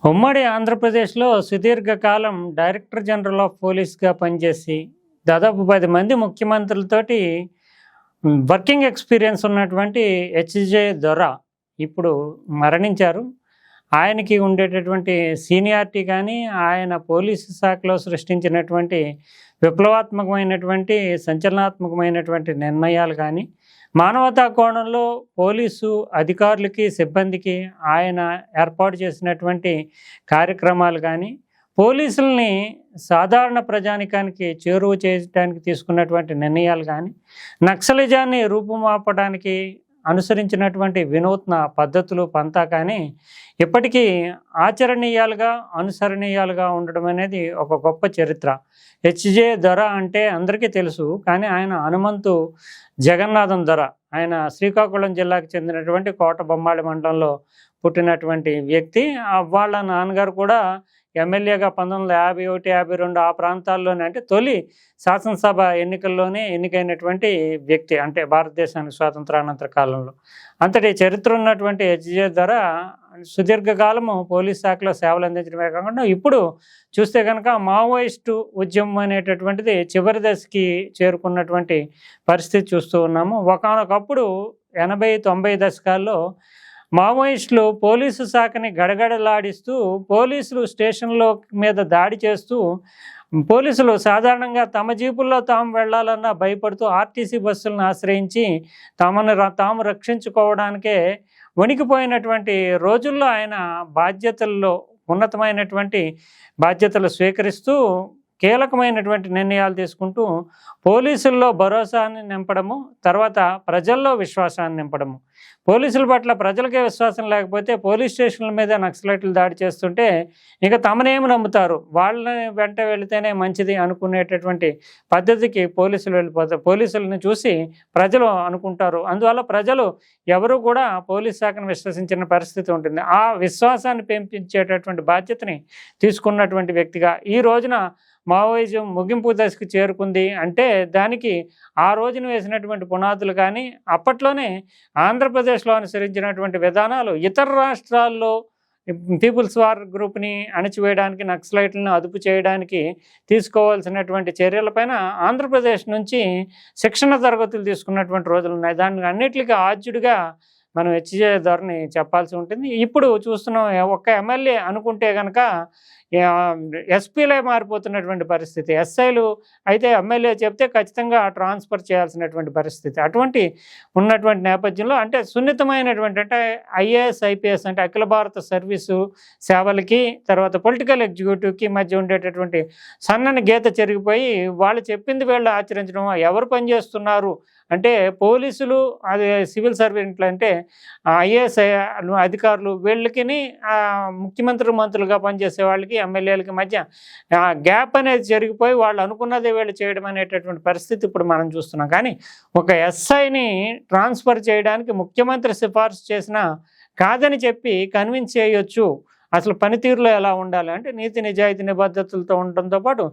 ఉమ్మడి ఆంధ్రప్రదేశ్లో సుదీర్ఘకాలం డైరెక్టర్ జనరల్ ఆఫ్ పోలీస్గా పనిచేసి దాదాపు 10 మంది ముఖ్యమంత్రులతోటి వర్కింగ్ ఎక్స్పీరియన్స్ ఉన్నటువంటి హెచ్జే దొర ఇప్పుడు మరణించారు. ఆయనకి ఉండేటటువంటి సీనియారిటీ కానీ, ఆయన పోలీసు శాఖలో సృష్టించినటువంటి విప్లవాత్మకమైనటువంటి, సంచలనాత్మకమైనటువంటి నిర్ణయాలు కానీ, మానవతా కోణంలో పోలీసు అధికారులకి, సిబ్బందికి ఆయన ఏర్పాటు చేసినటువంటి కార్యక్రమాలు కానీ, పోలీసుల్ని సాధారణ ప్రజానికానికి చేరువ చేయడానికి తీసుకున్నటువంటి నిర్ణయాలు కానీ, నక్సలిజాన్ని రూపుమాపడానికి అనుసరించినటువంటి వినూత్న పద్ధతులు పంతా కానీ ఇప్పటికీ ఆచరణీయాలుగా, అనుసరణీయాలుగా ఉండడం అనేది ఒక గొప్ప చరిత్ర. హెచ్జే దొర అంటే అందరికీ తెలుసు, కానీ ఆయన హనుమంతు జగన్నాథం దొర. ఆయన శ్రీకాకుళం జిల్లాకు చెందినటువంటి కోటబొమ్మాళి మండలంలో పుట్టినటువంటి వ్యక్తి. వాళ్ళ నాన్నగారు కూడా ఎమ్మెల్యేగా 1951, 52 ఆ ప్రాంతాల్లోనే, అంటే తొలి శాసనసభ ఎన్నికల్లోనే ఎన్నికైనటువంటి వ్యక్తి, అంటే భారతదేశానికి స్వాతంత్రానంతర కాలంలో. అంతటి చరిత్ర ఉన్నటువంటి హెచ్జే దొర సుదీర్ఘకాలము పోలీస్ శాఖలో సేవలు అందించడమే కాకుండా ఇప్పుడు చూస్తే కనుక మావోయిస్టు ఉద్యమం అనేటటువంటిది చివరి దశకి చేరుకున్నటువంటి పరిస్థితి చూస్తూ ఉన్నాము. ఒకానొకప్పుడు 80, 90 దశకాల్లో మావోయిస్టులు పోలీసు శాఖని గడగడలాడిస్తూ, పోలీసులు స్టేషన్లో మీద దాడి చేస్తూ, పోలీసులు సాధారణంగా తమ జీపుల్లో తాము వెళ్లాలన్నా భయపడుతూ ఆర్టీసీ బస్సులను ఆశ్రయించి తాము రక్షించుకోవడానికే వణికిపోయినటువంటి రోజుల్లో ఆయన బాధ్యతల్లో ఉన్నతమైనటువంటి బాధ్యతలు స్వీకరిస్తూ కీలకమైనటువంటి నిర్ణయాలు తీసుకుంటూ పోలీసుల్లో భరోసాన్ని నింపడము, తర్వాత ప్రజల్లో విశ్వాసాన్ని నింపడము. పోలీసుల పట్ల ప్రజలకే విశ్వాసం లేకపోతే పోలీస్ స్టేషన్ల మీద నక్సలైట్లు దాడి చేస్తుంటే ఇక తమనేమి నమ్ముతారు, వాళ్ళని వెంట వెళితేనే మంచిది అనుకునేటటువంటి పద్ధతికి పోలీసులు వెళ్ళిపోతారు. పోలీసులను చూసి ప్రజలు అనుకుంటారు. అందువల్ల ప్రజలు ఎవరు కూడా పోలీస్ శాఖను విశ్వసించిన పరిస్థితి ఉంటుంది. ఆ విశ్వాసాన్ని పెంపించేటటువంటి బాధ్యతని తీసుకున్నటువంటి వ్యక్తిగా ఈ రోజున మావోయిజం ముగింపు దశకు చేరుకుంది అంటే దానికి ఆ రోజున వేసినటువంటి పునాదులు కానీ, అప్పట్లోనే ఆంధ్రప్రదేశ్లో అనుసరించినటువంటి విధానాలు ఇతర రాష్ట్రాల్లో పీపుల్స్ వార్ గ్రూప్ని అణచివేయడానికి, నక్సలైట్లను అదుపు చేయడానికి తీసుకోవాల్సినటువంటి చర్యలపైన ఆంధ్రప్రదేశ్ నుంచి శిక్షణ తరగతులు తీసుకున్నటువంటి రోజులు ఉన్నాయి. దానికి అన్నిటికీ ఆద్యుడిగా మనం హెచ్జే దొరని చెప్పాల్సి ఉంటుంది. ఇప్పుడు చూస్తున్నాం, ఒక్క ఎమ్మెల్యే అనుకుంటే కనుక ఎస్పీలే మారిపోతున్నటువంటి పరిస్థితి. ఎస్ఐలు అయితే ఎమ్మెల్యే చెప్తే ఖచ్చితంగా ట్రాన్స్ఫర్ చేయాల్సినటువంటి పరిస్థితి. అటువంటి ఉన్నటువంటి నేపథ్యంలో, అంటే సున్నితమైనటువంటి, అంటే ఐఏఎస్, ఐపీఎస్ అంటే అఖిల భారత సర్వీసు సేవలకి, తర్వాత పొలిటికల్ ఎగ్జిక్యూటివ్కి మధ్య ఉండేటటువంటి సన్నని గీత చెరిగిపోయి వాళ్ళు చెప్పింది వీళ్ళు ఆచరించడం. ఎవరు పనిచేస్తున్నారు అంటే పోలీసులు, అది సివిల్ సర్వెంట్లు, అంటే ఐఏఎస్ అధికారులు, వీళ్ళకి ముఖ్యమంత్రి మంత్రులుగా పనిచేసే వాళ్ళకి, ఎమ్మెల్యేలకి మధ్య గ్యాప్ అనేది జరిగిపోయి వాళ్ళు అనుకున్నదే వీళ్ళు చేయడం అనేటటువంటి పరిస్థితి ఇప్పుడు మనం చూస్తున్నాం. కానీ ఒక ఎస్ఐని ట్రాన్స్ఫర్ చేయడానికి ముఖ్యమంత్రి సిఫార్సు చేసినా కాదని చెప్పి కన్విన్స్ చేయొచ్చు. అసలు పనితీరులో ఎలా ఉండాలి అంటే నీతి నిజాయితీ నిబద్ధతలతో ఉండడంతో పాటు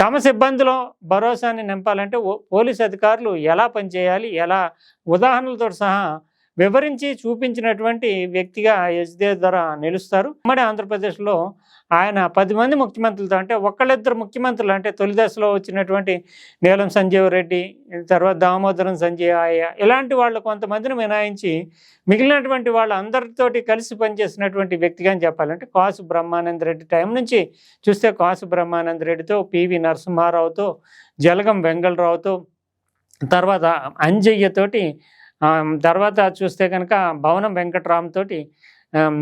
తమ సిబ్బందిలో భరోసాని నింపాలంటే పోలీసు అధికారులు ఎలా పనిచేయాలి, ఎలా ఉదాహరణలతో సహా వివరించి చూపించినటువంటి వ్యక్తిగా హెచ్జే దొర నిలుస్తారు. ఉమ్మడి ఆంధ్రప్రదేశ్లో ఆయన 10 మంది ముఖ్యమంత్రులతో, అంటే ఒకళ్ళిద్దరు ముఖ్యమంత్రులు, అంటే తొలి దశలో వచ్చినటువంటి నీలం సంజీవ్ రెడ్డి, తర్వాత దామోదరం సంజయ్, ఇలాంటి వాళ్ళు కొంతమందిని మినాయించి మిగిలినటువంటి వాళ్ళు అందరితోటి కలిసి పనిచేసినటువంటి వ్యక్తిగా అని చెప్పాలంటే కాసు బ్రహ్మానంద రెడ్డి టైం నుంచి చూస్తే కాసు బ్రహ్మానంద రెడ్డితో, పివి నరసింహారావుతో, జలగం వెంగళరావుతో, తర్వాత అంజయ్యతోటి, తర్వాత చూస్తే కనుక భవనం వెంకట్రామ్తోటి,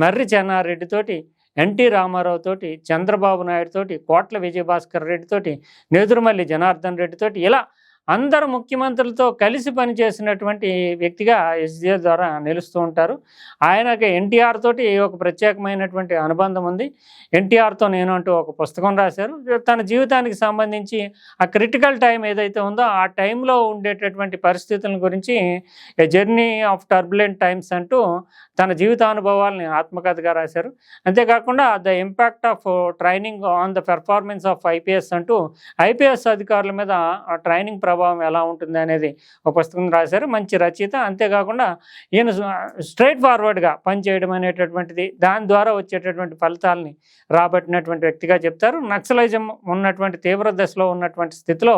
మర్రి చెన్నారెడ్డితోటి, ఎన్టీ రామారావు తోటి, చంద్రబాబు నాయుడు తోటి, కోట్ల విజయభాస్కర్ రెడ్డి తోటి, నేదురుమల్లి జనార్దన్ రెడ్డి తోటి, ఇలా అందరు ముఖ్యమంత్రులతో కలిసి పనిచేసినటువంటి వ్యక్తిగా హెచ్జే దొర నిలుస్తూ ఉంటారు. ఆయనకి ఎన్టీఆర్ తోటి ఒక ప్రత్యేకమైనటువంటి అనుబంధం ఉంది. ఎన్టీఆర్తో నేను అంటూ ఒక పుస్తకం రాశారు. తన జీవితానికి సంబంధించి ఆ క్రిటికల్ టైం ఏదైతే ఉందో ఆ టైంలో ఉండేటటువంటి పరిస్థితుల గురించి ఏ జర్నీ ఆఫ్ టర్బులెంట్ టైమ్స్ అంటూ తన జీవితానుభవాల్ని ఆత్మకథగా రాశారు. అంతేకాకుండా the impact of training on the performance of IPS అంటూ ఐపీఎస్ అధికారుల మీద ట్రైనింగ్ ప్రభావం ఎలా ఉంటుంది అనేది ఒక పుస్తకం రాశారు. మంచి రచయిత. అంతేకాకుండా ఈయన స్ట్రైట్ ఫార్వర్డ్గా పనిచేయడం అనేటటువంటిది, దాని ద్వారా వచ్చేటటువంటి ఫలితాలని రాబట్టినటువంటి వ్యక్తిగా చెప్తారు. నక్సలైజం ఉన్నటువంటి తీవ్ర దశలో ఉన్నటువంటి స్థితిలో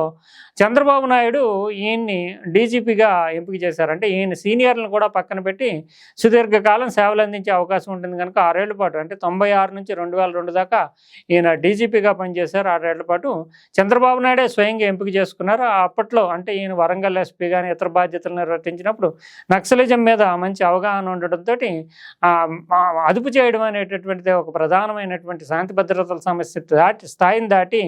చంద్రబాబు నాయుడు ఈయన్ని డీజీపీగా ఎంపిక చేశారు. అంటే ఈయన సీనియర్లను కూడా పక్కన పెట్టి సుదీర్ఘకాలం సేవలు అందించే అవకాశం ఉంటుంది కనుక 6 ఏళ్ల పాటు, అంటే 96 నుంచి 2002 దాకా ఈయన డీజీపీగా పనిచేశారు. 6 ఏళ్ల పాటు చంద్రబాబు నాయుడే స్వయంగా ఎంపిక చేసుకున్నారు. అప్పట్లో అంటే ఈయన వరంగల్ ఎస్పీ కానీ ఇతర బాధ్యతలు నిర్వర్తించినప్పుడు నక్సలిజం మీద మంచి అవగాహన ఉండడంతో అదుపు చేయడం అనేటటువంటిది ఒక ప్రధానమైనటువంటి శాంతి భద్రతల సమస్య స్థాయిని దాటి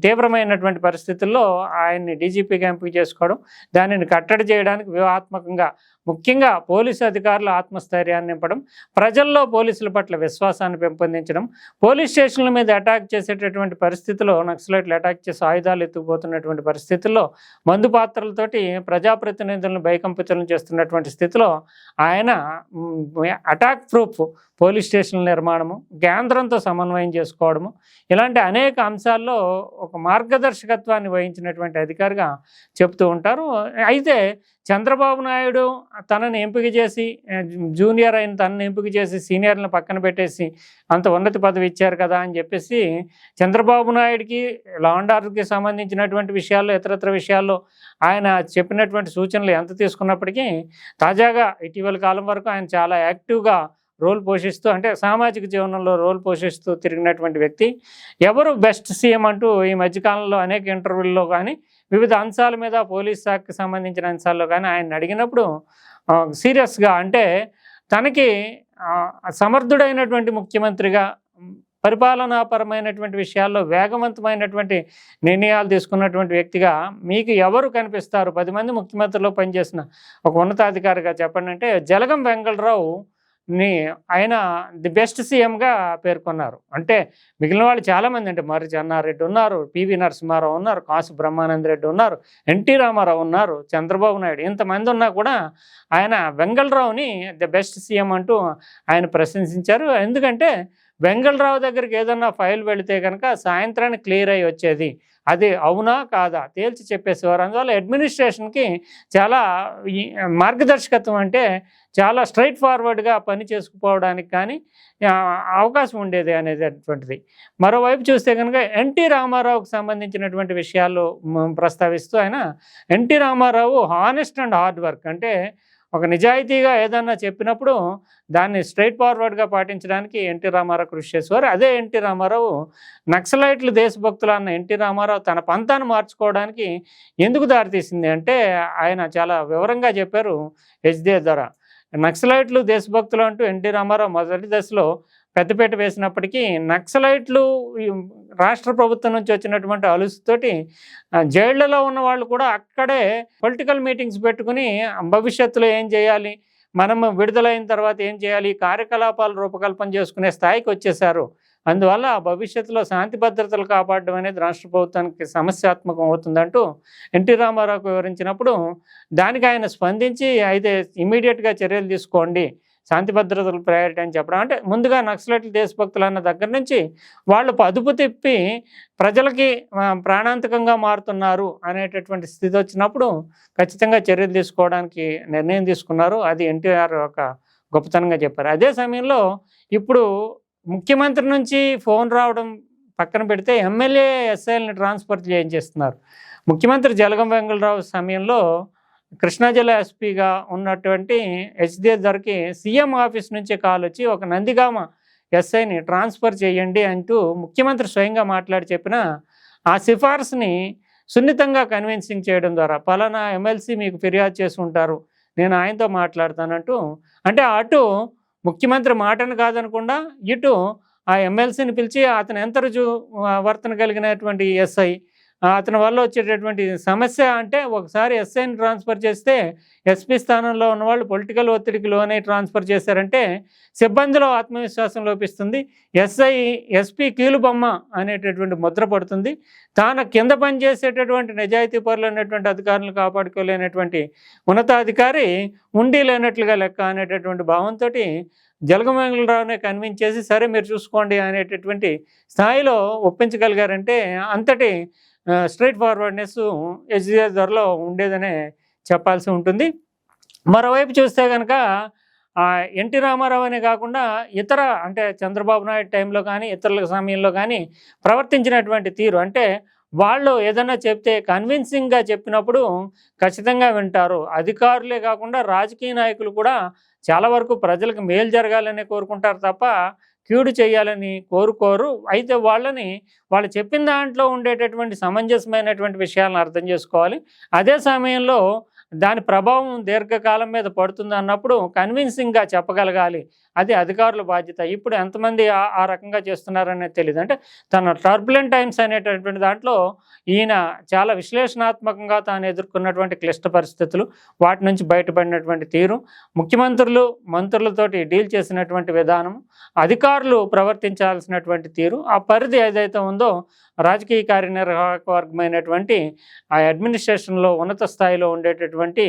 తీవ్రమైనటువంటి పరిస్థితుల్లో ఆయన్ని డీజీపీగా ఎంపిక చేసుకోవడం, దానిని కట్టడి చేయడానికి వ్యూహాత్మకంగా ముఖ్యంగా పోలీసు అధికారుల ఆత్మస్థైర్యాన్ని నింపడం, ప్రజల్లో పోలీసుల పట్ల విశ్వాసాన్ని పెంపొందించడం, పోలీస్ స్టేషన్ల మీద అటాక్ చేసేటటువంటి పరిస్థితుల్లో నక్సలైట్లు అటాక్ చేసి ఆయుధాలు ఎత్తుకుపోతున్నటువంటి పరిస్థితుల్లో మందు పాత్రలతోటి ప్రజాప్రతినిధులను భయకంపితులను చేస్తున్నటువంటి స్థితిలో ఆయన అటాక్ ప్రూఫ్ పోలీస్ స్టేషన్ల నిర్మాణము, కేంద్రంతో సమన్వయం చేసుకోవడము, ఇలాంటి అనేక అంశాల్లో ఒక మార్గదర్శకత్వాన్ని వహించినటువంటి అధికారిగా చెప్తూ ఉంటారు. అయితే చంద్రబాబు నాయుడు తనని ఎంపిక చేసి, జూనియర్ అయిన తనని ఎంపిక చేసి సీనియర్లను పక్కన పెట్టేసి అంత ఉన్నత పదవి ఇచ్చారు కదా అని చెప్పేసి చంద్రబాబు నాయుడికి లా అండ్ ఆర్డర్కి సంబంధించినటువంటి విషయాల్లో, ఇతరత్ర విషయాల్లో ఆయన చెప్పినటువంటి సూచనలు ఎంత తీసుకున్నప్పటికీ తాజాగా ఇటీవల కాలం వరకు ఆయన చాలా యాక్టివ్గా రోల్ పోషిస్తూ, అంటే సామాజిక జీవనంలో రోల్ పోషిస్తూ తిరిగినటువంటి వ్యక్తి. ఎవరు బెస్ట్ సీఎం అంటూ ఈ మధ్యకాలంలో అనేక ఇంటర్వ్యూల్లో కానీ వివిధ అంశాల మీద పోలీస్ శాఖకి సంబంధించిన అంశాల్లో కానీ ఆయన అడిగినప్పుడు సీరియస్గా, అంటే తనకి సమర్థుడైనటువంటి ముఖ్యమంత్రిగా పరిపాలనాపరమైనటువంటి విషయాల్లో వేగవంతమైనటువంటి నిర్ణయాలు తీసుకున్నటువంటి వ్యక్తిగా మీకు ఎవరు కనిపిస్తారు? 10 మంది ముఖ్యమంత్రిలో పనిచేసిన ఒక ఉన్నతాధికారిగా చెప్పండి అంటే జలగం వెంగళరావు ఆయన ది బెస్ట్ సీఎంగా పేర్కొన్నారు. అంటే మిగిలిన వాళ్ళు చాలామంది, అంటే మర్రి చెన్నారెడ్డి ఉన్నారు, పివి నరసింహారావు ఉన్నారు, కాసు బ్రహ్మానంద రెడ్డి ఉన్నారు, ఎన్టీ రామారావు ఉన్నారు, చంద్రబాబు నాయుడు, ఇంతమంది ఉన్నా కూడా ఆయన వెంగళరావుని ది బెస్ట్ సీఎం అంటూ ఆయన ప్రశంసించారు. ఎందుకంటే వెంగళరావు దగ్గరికి ఏదన్నా ఫైల్ వెళితే కనుక సాయంత్రానికి క్లియర్ అయ్యి వచ్చేది, అది అవునా కాదా తేల్చి చెప్పేసేవారు. అందువల్ల అడ్మినిస్ట్రేషన్కి చాలా మార్గదర్శకత్వం, అంటే చాలా స్ట్రైట్ ఫార్వర్డ్గా పని చేసుకుపోవడానికి కానీ అవకాశం ఉండేది అనేటటువంటిది. మరోవైపు చూస్తే కనుక ఎన్టీ రామారావుకు సంబంధించినటువంటి విషయాలు ప్రస్తావిస్తూ ఆయన NT Rama Rao honest and hard work, అంటే ఒక నిజాయితీగా ఏదన్నా చెప్పినప్పుడు దాన్ని స్ట్రైట్ ఫార్వర్డ్గా పాటించడానికి ఎన్టీ రామారావు కృషి చేసేవారు. అదే ఎన్టీ రామారావు నక్సలైట్లు దేశభక్తులు అన్న ఎన్టీ రామారావు తన పంతాన్ని మార్చుకోవడానికి ఎందుకు దారితీసింది అంటే ఆయన చాలా వివరంగా చెప్పారు హెచ్దే ద్వారా. నక్సలైట్లు దేశభక్తులు అంటూ ఎన్టీ రామారావు మొదటి దశలో పెద్దపీట వేసినప్పటికీ నక్సలైట్లు రాష్ట్ర ప్రభుత్వం నుంచి వచ్చినటువంటి అలుసుతోటి జైళ్లలో ఉన్న వాళ్ళు కూడా అక్కడే పొలిటికల్ మీటింగ్స్ పెట్టుకుని భవిష్యత్తులో ఏం చేయాలి, మనం విడుదలైన తర్వాత ఏం చేయాలి, కార్యకలాపాలు రూపకల్పన చేసుకునే స్థాయికి వచ్చేసారు. అందువల్ల భవిష్యత్తులో శాంతి భద్రతలు కాపాడడం అనేది రాష్ట్ర ప్రభుత్వానికి సమస్యాత్మకం అవుతుందంటూ ఎన్టీ రామారావుకు వివరించినప్పుడు దానికి ఆయన స్పందించి అయితే ఇమీడియట్గా చర్యలు తీసుకోండి, శాంతి భద్రతలు ప్రయారిటీ అని చెప్పడం. అంటే ముందుగా నక్సలైట్లు దేశభక్తులు అన్న దగ్గర నుంచి వాళ్ళు అదుపు తిప్పి ప్రజలకి ప్రాణాంతకంగా మారుతున్నారు అనేటటువంటి స్థితి వచ్చినప్పుడు ఖచ్చితంగా చర్యలు తీసుకోవడానికి నిర్ణయం తీసుకున్నారు. అది ఎన్టీఆర్ ఒక గొప్పతనంగా చెప్పారు. అదే సమయంలో ఇప్పుడు ముఖ్యమంత్రి నుంచి ఫోన్ రావడం పక్కన పెడితే ఎమ్మెల్యే ఎస్ఐల్ని ట్రాన్స్ఫర్ చేయించేస్తున్నారు. ముఖ్యమంత్రి జలగం వెంగళరావు సమయంలో కృష్ణా జిల్లా ఎస్పీగా ఉన్నటువంటి హెచ్దే ధరకి సీఎం ఆఫీస్ నుంచే కాల్ వచ్చి ఒక నందిగామ ఎస్ఐని ట్రాన్స్ఫర్ చేయండి అంటూ ముఖ్యమంత్రి స్వయంగా మాట్లాడి చెప్పిన ఆ సిఫార్సుని సున్నితంగా కన్విన్సింగ్ చేయడం ద్వారా పలానా ఎమ్మెల్సీ మీకు ఫిర్యాదు చేసి ఉంటారు, నేను ఆయనతో మాట్లాడతానంటూ, అంటే అటు ముఖ్యమంత్రి మాటను కాదనకుండా ఇటు ఆ ఎమ్మెల్సీని పిలిచి అతను ఎంత రుజువు వర్తన కలిగినటువంటి ఎస్ఐ, అతని వల్ల వచ్చేటటువంటి సమస్య, అంటే ఒకసారి ఎస్ఐని ట్రాన్స్ఫర్ చేస్తే ఎస్పీ స్థానంలో ఉన్నవాళ్ళు పొలిటికల్ ఒత్తిడికి లోనే ట్రాన్స్ఫర్ చేశారంటే సిబ్బందిలో ఆత్మవిశ్వాసం లోపిస్తుంది, ఎస్పీ కీలుబొమ్మ అనేటటువంటి ముద్ర పడుతుంది, తాను కింద పనిచేసేటటువంటి నిజాయితీ పరులు అనేటువంటి అధికారులను కాపాడుకోలేనటువంటి ఉన్నతాధికారి ఉండి లేనట్లుగా లెక్క అనేటటువంటి భావంతో జలగం వెంగళరావునే కన్విన్స్ చేసి సరే మీరు చూసుకోండి అనేటటువంటి స్థాయిలో ఒప్పించగలిగారంటే అంతటి స్ట్రెయిట్ ఫార్వర్డ్‌నెస్ హెచ్‌డిఎఫ్‌లో ఉండేదనే చెప్పాల్సి ఉంటుంది. మరోవైపు చూస్తే గనక ఎన్టీ రామారావు అనే కాకుండా ఇతర అంటే చంద్రబాబు నాయుడు టైంలో కానీ, ఇతరుల సమయంలో కానీ ప్రవర్తించినటువంటి తీరు అంటే వాళ్ళు ఏదైనా చెప్తే కన్విన్సింగ్‌గా చెప్పినప్పుడు ఖచ్చితంగా వింటారు. అధికారులే కాకుండా రాజకీయ నాయకులు కూడా చాలా వరకు ప్రజలకు మేలు జరగాలని కోరుకుంటారు తప్ప కీడు చేయాలని కోరుకోరు. అయితే వాళ్ళు చెప్పిన దాంట్లో ఉండేటటువంటి సమంజసమైనటువంటి విషయాలను అర్థం చేసుకోవాలి. అదే సమయంలో దాని ప్రభావం దీర్ఘకాలం మీద పడుతుందన్నప్పుడు కన్విన్సింగ్‌గా చెప్పగలగాలి. అది అధికారుల బాధ్యత. ఇప్పుడు ఎంతమంది ఆ రకంగా చేస్తున్నారనేది తెలీదు. అంటే తన టర్బులెంట్ టైమ్స్ అనేటటువంటి దాంట్లో ఈయన చాలా విశ్లేషణాత్మకంగా తాను ఎదుర్కొన్నటువంటి క్లిష్ట పరిస్థితులు, వాటి నుంచి బయటపడినటువంటి తీరు, ముఖ్యమంత్రులు, మంత్రులతోటి డీల్ చేసినటువంటి విధానం, అధికారులు ప్రవర్తించాల్సినటువంటి తీరు, ఆ పరిధి ఏదైతే ఉందో రాజకీయ కార్యనిర్వాహక వర్గమైనటువంటి ఆ అడ్మినిస్ట్రేషన్‌లో ఉన్నత స్థాయిలో ఉండేటటువంటి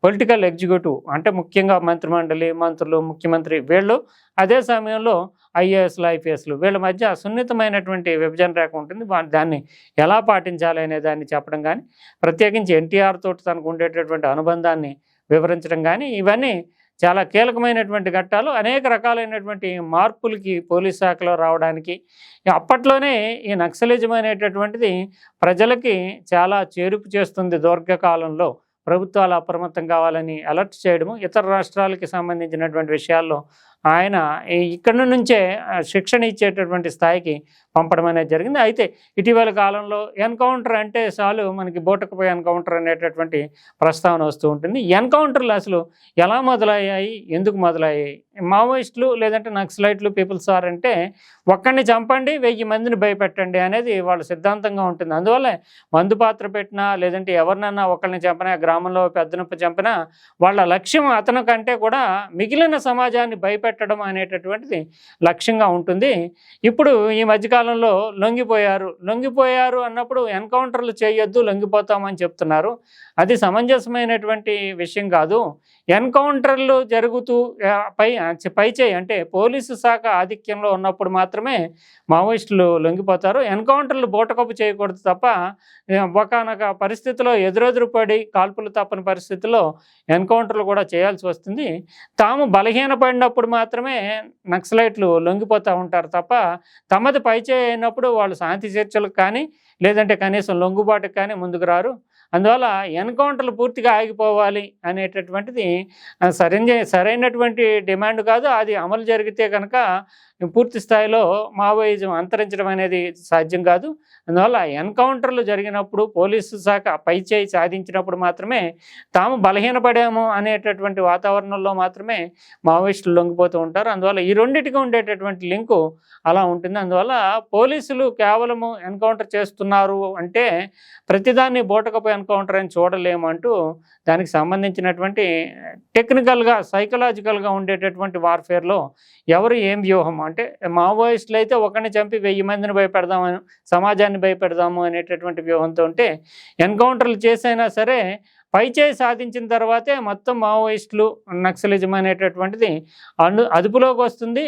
పొలిటికల్ ఎగ్జిక్యూటివ్ అంటే ముఖ్యంగా మంత్రిమండలి, మంత్రులు, ముఖ్యమంత్రి వీళ్ళు, అదే సమయంలో ఐఏఎస్‌లు, ఐపీఎస్‌లు వీళ్ళ మధ్య సున్నితమైనటువంటి విభజన రేఖ ఉంటుంది. దాన్ని ఎలా పాటించాలి అనే దాన్ని చెప్పడం కానీ, ప్రత్యేకించి ఎన్టీఆర్ తోటి తనకు ఉండేటటువంటి అనుబంధాన్ని వివరించడం కానీ, ఇవన్నీ చాలా కీలకమైనటువంటి ఘట్టాలు. అనేక రకాలైనటువంటి మార్పులకి పోలీస్ శాఖలో రావడానికి అప్పట్లోనే ఈ నక్సలిజం అనేటటువంటిది ప్రజలకి చాలా చేరుపు చేస్తుంది. దీర్ఘకాలంలో ప్రభుత్వాలు అప్రమత్తం కావాలని అలర్ట్ చేయడము, ఇతర రాష్ట్రాలకి సంబంధించినటువంటి విషయాల్లో ఆయన ఇక్కడి నుంచే శిక్షణ ఇచ్చేటటువంటి స్థాయికి పంపడం అనేది జరిగింది. అయితే ఇటీవల కాలంలో ఎన్కౌంటర్ అంటే చాలు మనకి బూటకపై ఎన్కౌంటర్ అనేటటువంటి ప్రస్తావన వస్తూ ఉంటుంది. ఎన్కౌంటర్లు అసలు ఎలా మొదలయ్యాయి, ఎందుకు మొదలయ్యాయి? మావోయిస్టులు లేదంటే నక్సలైట్లు, పీపుల్స్ వార్ అంటే ఒక్కడిని చంపండి, 1000 మందిని భయపెట్టండి అనేది వాళ్ళ సిద్ధాంతంగా ఉంటుంది. అందువల్ల మందు పాత్ర పెట్టినా లేదంటే ఎవరినన్నా ఒకరిని చంపినా, గ్రామంలో పెద్దనొప్పి చంపినా వాళ్ళ లక్ష్యం అతని కంటే కూడా మిగిలిన సమాజాన్ని భయపెట్టడం అనేటటువంటిది లక్ష్యంగా ఉంటుంది. ఇప్పుడు ఈ మధ్యకాలంలో లొంగిపోయారు అన్నప్పుడు ఎన్కౌంటర్లు చేయొద్దు, లొంగిపోతామని చెప్తున్నారు. అది సమంజసమైనటువంటి విషయం కాదు. ఎన్కౌంటర్లు జరుగుతూ పైచేయి అంటే పోలీసు శాఖ ఆధిక్యంలో ఉన్నప్పుడు మాత్రమే మావోయిస్టులు లొంగిపోతారు. ఎన్కౌంటర్లు బూటకపు చేయకూడదు తప్ప ఒకానొక పరిస్థితిలో ఎదురెదురు పడి కాల్పులు తప్పని పరిస్థితుల్లో ఎన్కౌంటర్లు కూడా చేయాల్సి వస్తుంది. తాము బలహీనపడినప్పుడు మాత్రమే నక్సలైట్లు లొంగిపోతూ ఉంటారు తప్ప తమది పైచేయి అయినప్పుడు వాళ్ళు శాంతి చర్చలకు కానీ లేదంటే కనీసం లొంగుబాటుకు కానీ ముందుకు రారు. అందువల్ల ఎన్కౌంటర్లు పూర్తిగా ఆగిపోవాలి అనేటటువంటిది సరైనటువంటి డిమాండ్ కాదు. అది అమలు జరిగితే కనుక పూర్తి స్థాయిలో మావోయిజం అంతరించడం అనేది సాధ్యం కాదు. అందువల్ల ఎన్కౌంటర్లు జరిగినప్పుడు పోలీసు శాఖ పైచేయి సాధించినప్పుడు మాత్రమే తాము బలహీనపడాము అనేటటువంటి వాతావరణంలో మాత్రమే మావోయిస్టులు లొంగిపోతూ ఉంటారు. అందువల్ల ఈ రెండింటికి ఉండేటటువంటి లింకు అలా ఉంటుంది. అందువల్ల పోలీసులు కేవలము ఎన్కౌంటర్ చేస్తున్నారు అంటే ప్రతిదాన్ని బూటకపు ఎన్కౌంటర్ అని చూడలేము అంటూ దానికి సంబంధించినటువంటి టెక్నికల్గా సైకలాజికల్గా ఉండేటటువంటి వార్ఫేర్లో ఎవరు ఏం వ్యూహం అంటే మావోయిస్టులు అయితే ఒకరిని చంపి 1000 మందిని భయపెడదామని, సమాజాన్ని భయపెడదాము అనేటటువంటి వ్యూహంతో ఉంటే ఎన్కౌంటర్లు చేసైనా సరే పైచేయి సాధించిన తర్వాతే మొత్తం మావోయిస్టులు నక్సలిజం అనేటటువంటిది అదుపులోకి వస్తుంది,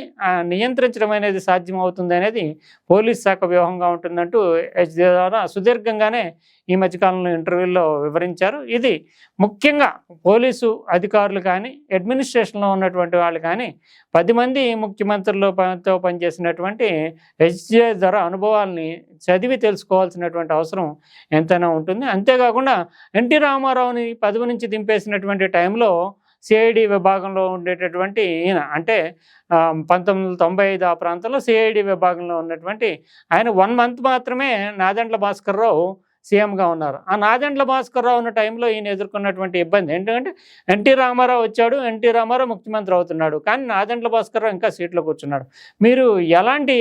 నియంత్రించడం అనేది సాధ్యం అవుతుంది అనేది పోలీస్ శాఖ వ్యూహంగా ఉంటుందంటూ ద్వారా సుదీర్ఘంగానే ఈ మధ్యకాలంలో ఇంటర్వ్యూల్లో వివరించారు. ఇది ముఖ్యంగా పోలీసు అధికారులు కానీ అడ్మినిస్ట్రేషన్లో ఉన్నటువంటి వాళ్ళు కానీ 10 మంది ముఖ్యమంత్రులతో పనిచేసినటువంటి హెచ్‌జే ద్వారా అనుభవాల్ని చదివి తెలుసుకోవాల్సినటువంటి అవసరం ఎంతైనా ఉంటుంది. అంతేకాకుండా ఎన్టీ రామారావుని పదవి నుంచి దింపేసినటువంటి టైంలో సిఐడి విభాగంలో ఉండేటటువంటి ఈయన అంటే 1995 ఆ ప్రాంతంలో సిఐడి విభాగంలో ఉన్నటువంటి ఆయన 1 మంత్ మాత్రమే నాదెండ్ల భాస్కర్రావు సీఎంగా ఉన్నారు. ఆ నాదెండ్ల భాస్కర్రావు ఉన్న టైంలో ఈయన ఎదుర్కొన్నటువంటి ఇబ్బంది ఏంటంటే ఎన్టీ రామారావు వచ్చాడు, ఎన్టీ రామారావు ముఖ్యమంత్రి అవుతున్నాడు, కానీ నాదెండ్ల భాస్కర్రావు ఇంకా సీట్లో కూర్చున్నాడు. మీరు ఎలాంటి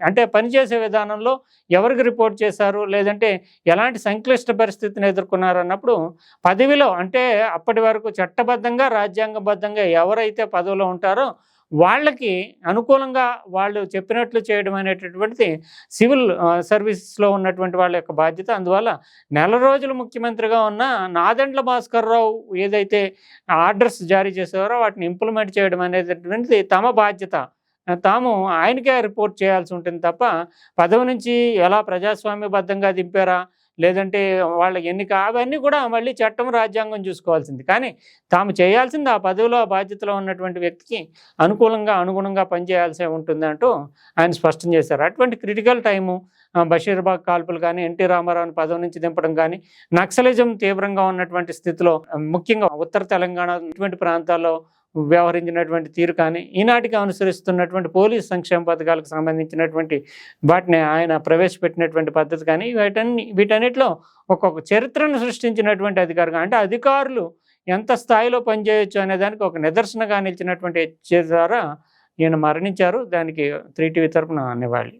అంటే పనిచేసే విధానంలో ఎవరికి రిపోర్ట్ చేశారు, లేదంటే ఎలాంటి సంక్లిష్ట పరిస్థితిని ఎదుర్కొన్నారు అన్నప్పుడు పదవిలో అంటే అప్పటి వరకు చట్టబద్ధంగా రాజ్యాంగబద్ధంగా ఎవరైతే పదవిలో ఉంటారో వాళ్ళకి అనుకూలంగా వాళ్ళు చెప్పినట్లు చేయడం అనేటటువంటిది సివిల్ సర్వీసెస్లో ఉన్నటువంటి వాళ్ళ యొక్క బాధ్యత. అందువల్ల నెల రోజులు ముఖ్యమంత్రిగా ఉన్న నాదెండ్ల భాస్కర్రావు ఏదైతే ఆర్డర్స్ జారీ చేసేవారో వాటిని ఇంప్లిమెంట్ చేయడం అనేటటువంటిది తమ బాధ్యత. తాము ఆయనకే రిపోర్ట్ చేయాల్సి ఉంటుంది తప్ప, పదవి నుంచి ఎలా ప్రజాస్వామ్యబద్ధంగా దింపారా, లేదంటే వాళ్ళ ఎన్నిక అవన్నీ కూడా మళ్ళీ చట్టం, రాజ్యాంగం చూసుకోవాల్సింది. కానీ తాము చేయాల్సింది ఆ పదవిలో, ఆ బాధ్యతలో ఉన్నటువంటి వ్యక్తికి అనుకూలంగా, అనుగుణంగా పనిచేయాల్సి ఉంటుందంటూ ఆయన స్పష్టం చేశారు. అటువంటి క్రిటికల్ టైము బషీర్బాగ్ కాల్పులు కానీ, ఎన్టీ రామారావుని పదవి నుంచి దింపడం కానీ, నక్సలిజం తీవ్రంగా ఉన్నటువంటి స్థితిలో ముఖ్యంగా ఉత్తర తెలంగాణ ఇటువంటి ప్రాంతాల్లో వ్యవహరించినటువంటి తీరు కానీ, ఈనాటికి అనుసరిస్తున్నటువంటి పోలీస్ సంక్షేమ పథకాలకు సంబంధించినటువంటి వాటిని ఆయన ప్రవేశపెట్టినటువంటి పద్ధతి కానీ, వీటన్నిటిలో ఒక్కొక్క చరిత్రను సృష్టించినటువంటి అధికారులు, అంటే అధికారులు ఎంత స్థాయిలో పనిచేయొచ్చు అనే దానికి ఒక నిదర్శనగా నిలిచినటువంటి ద్వారా ఈయన మరణించారు. దానికి 3 టీవీ తరపున నివాళి.